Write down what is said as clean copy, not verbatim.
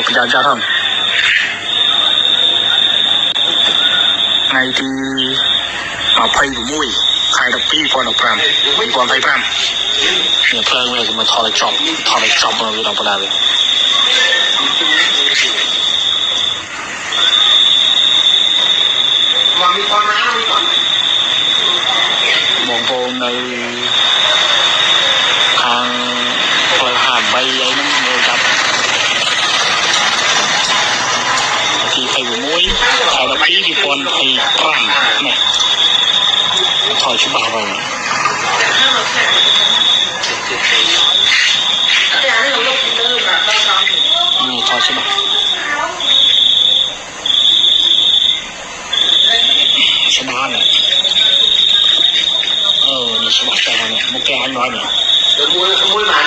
bây giờ ra không ngày thì mà phay của mui khai đập pi qua đập pram pi qua phay pramเนี่ยเพลิงเลยจะมาทอดจอบเราเราไปเลยมองโพในทางพลหามใบใหญ่นั่นเลยครับที่ไฟมุ้ยเอาละพี่ที่ปอนไฟกลางเนี่ยถอยชุบบ่าวไปนี่ถอยชุบบ่าวชุบบ่าวเนี่ยนี่ชุบบ่าวแต่เนี่ยมุกแกงน้อยเนี่ยมุ้ยมันมุ้ยมัน